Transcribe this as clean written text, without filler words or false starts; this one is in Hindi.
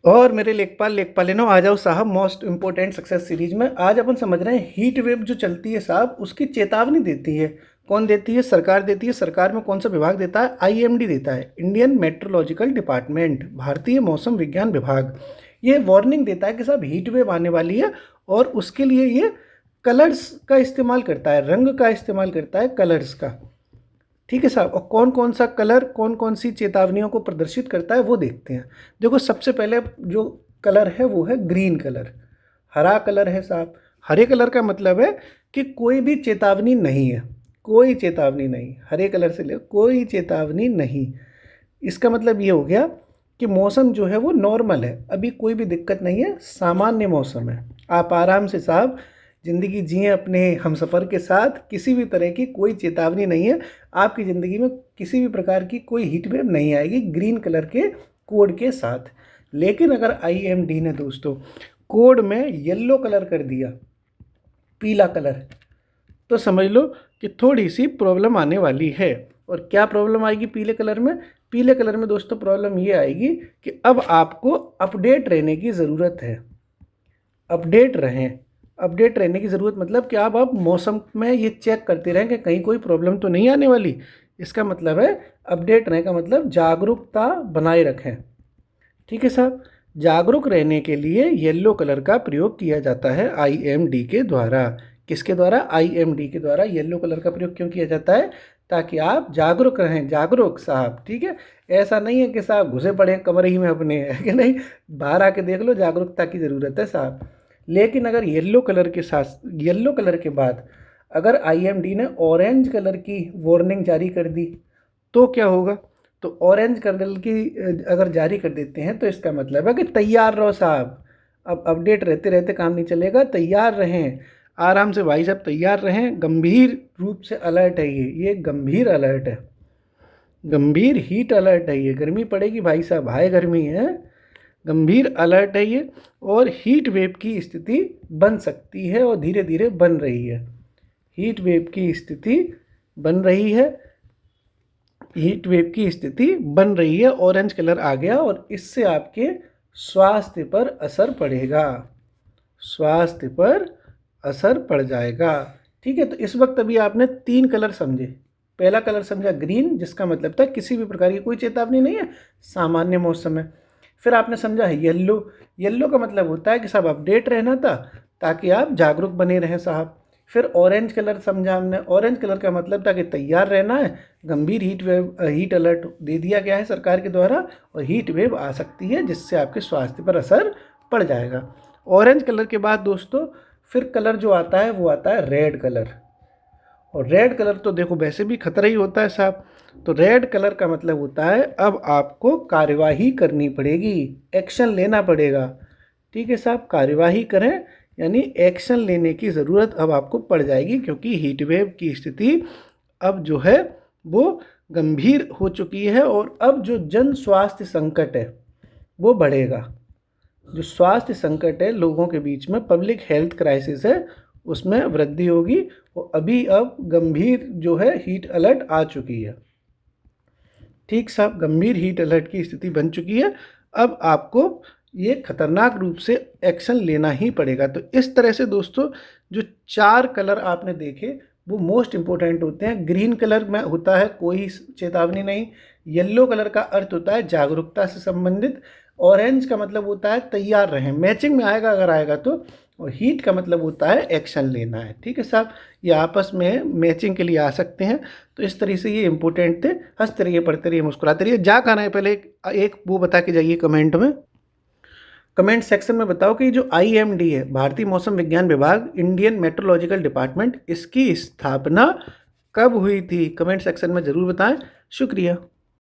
और मेरे लेखपालिनों आ जाओ साहब मोस्ट इम्पोर्टेंट सक्सेस सीरीज में। आज अपन समझ रहे हैं हीट वेव जो चलती है साहब उसकी चेतावनी देती है। कौन देती है? सरकार देती है। सरकार में कौन सा विभाग देता है? आईएमडी देता है, इंडियन मेट्रोलॉजिकल डिपार्टमेंट, भारतीय मौसम विज्ञान विभाग। ये वार्निंग देता है कि साहब हीट वेव आने वाली है और उसके लिए ये कलर्स का इस्तेमाल करता है, रंग का इस्तेमाल करता है, कलर्स का। ठीक है साहब। और कौन कौन सा कलर कौन कौन सी चेतावनियों को प्रदर्शित करता है वो देखते हैं। देखो, सबसे पहले जो कलर है वो है ग्रीन कलर। हरा कलर है साहब। हरे कलर का मतलब है कि कोई भी चेतावनी नहीं है, कोई चेतावनी नहीं। हरे कलर से ले, कोई चेतावनी नहीं। इसका मतलब ये हो गया कि मौसम जो है वो नॉर्मल है, अभी कोई भी दिक्कत नहीं है, सामान्य मौसम है। आप आराम से साहब ज़िंदगी जिए अपने हमसफ़र के साथ, किसी भी तरह की कोई चेतावनी नहीं है। आपकी ज़िंदगी में किसी भी प्रकार की कोई हीट वेव नहीं आएगी ग्रीन कलर के कोड के साथ। लेकिन अगर आईएमडी ने दोस्तों कोड में येलो कलर कर दिया, पीला कलर, तो समझ लो कि थोड़ी सी प्रॉब्लम आने वाली है। और क्या प्रॉब्लम आएगी पीले कलर में? पीले कलर में दोस्तों प्रॉब्लम ये आएगी कि अब आपको अपडेट रहने की ज़रूरत है। अपडेट रहें। अपडेट रहने की ज़रूरत मतलब कि आप मौसम में ये चेक करते रहें कि कहीं कोई प्रॉब्लम तो नहीं आने वाली। इसका मतलब है अपडेट रहने का मतलब जागरूकता बनाए रखें। ठीक है साहब। जागरूक रहने के लिए येलो कलर का प्रयोग किया जाता है आईएमडी के द्वारा। किसके द्वारा? आईएमडी के द्वारा येलो कलर का प्रयोग क्यों किया जाता है? ताकि आप जागरूक रहें। जागरूक साहब, ठीक है। ऐसा नहीं है कि साहब घुसे पड़े हैं कमरे ही में अपने, है कि नहीं, बाहर आके देख लो, जागरूकता की ज़रूरत है साहब। लेकिन अगर येलो कलर के साथ, येलो कलर के बाद अगर आईएमडी ने ऑरेंज कलर की वार्निंग जारी कर दी तो क्या होगा? तो ऑरेंज कलर की अगर जारी कर देते हैं तो इसका मतलब है कि तैयार रहो साहब। अब अपडेट रहते रहते काम नहीं चलेगा, तैयार रहें। आराम से भाई साहब तैयार रहें। गंभीर रूप से अलर्ट है ये गंभीर अलर्ट है, गंभीर हीट अलर्ट है ये। गर्मी पड़ेगी भाई साहब, हाय गर्मी है। गंभीर अलर्ट है ये और हीट वेव की स्थिति बन सकती है और धीरे धीरे बन रही है। हीट वेव की स्थिति बन रही है, हीट वेव की स्थिति बन रही है। ऑरेंज कलर आ गया और इससे आपके स्वास्थ्य पर असर पड़ेगा, स्वास्थ्य पर असर पड़ जाएगा। ठीक है। तो इस वक्त अभी आपने 3 कलर समझे। पहला कलर समझा ग्रीन, जिसका मतलब था किसी भी प्रकार की कोई चेतावनी नहीं है, सामान्य मौसम है। फिर आपने समझा है येलो। येलो का मतलब होता है कि साहब अपडेट रहना था ताकि आप जागरूक बने रहें साहब। फिर ऑरेंज कलर समझा हमने। ऑरेंज कलर का मतलब था कि तैयार रहना है, गंभीर हीट अलर्ट दे दिया गया है सरकार के द्वारा और हीट वेव आ सकती है जिससे आपके स्वास्थ्य पर असर पड़ जाएगा। ऑरेंज कलर के बाद दोस्तों फिर कलर जो आता है वो आता है रेड कलर। और रेड कलर तो देखो वैसे भी खतरा ही होता है साहब। तो रेड कलर का मतलब होता है अब आपको कार्यवाही करनी पड़ेगी, एक्शन लेना पड़ेगा। ठीक है साहब, कार्यवाही करें, यानी एक्शन लेने की ज़रूरत अब आपको पड़ जाएगी क्योंकि हीट वेव की स्थिति अब जो है वो गंभीर हो चुकी है और अब जो जन स्वास्थ्य संकट है वो बढ़ेगा। जो स्वास्थ्य संकट है लोगों के बीच में, पब्लिक हेल्थ क्राइसिस है, उसमें वृद्धि होगी। और अभी अब गंभीर जो है हीट अलर्ट आ चुकी है। ठीक साहब, गंभीर हीट अलर्ट की स्थिति बन चुकी है। अब आपको ये खतरनाक रूप से एक्शन लेना ही पड़ेगा। तो इस तरह से दोस्तों जो 4 कलर आपने देखे वो मोस्ट इम्पोर्टेंट होते हैं। ग्रीन कलर में होता है कोई चेतावनी नहीं। येलो कलर का अर्थ होता है जागरूकता से संबंधित। ऑरेंज का मतलब होता है तैयार रहें, मैचिंग में आएगा अगर आएगा तो। और हीट का मतलब होता है एक्शन लेना है। ठीक है साहब, ये आपस में मैचिंग के लिए आ सकते हैं। तो इस तरह से ये इंपॉर्टेंट थे। हंसते रहिए, पढ़ते रहिए, मुस्कुराते रहिए। जा खाना है पहले एक वो बता के जाइए कमेंट में, कमेंट सेक्शन में बताओ कि जो आईएमडी है, भारतीय मौसम विज्ञान विभाग, इंडियन मेट्रोलॉजिकल डिपार्टमेंट, इसकी स्थापना कब हुई थी? कमेंट सेक्शन में ज़रूर बताएं। शुक्रिया।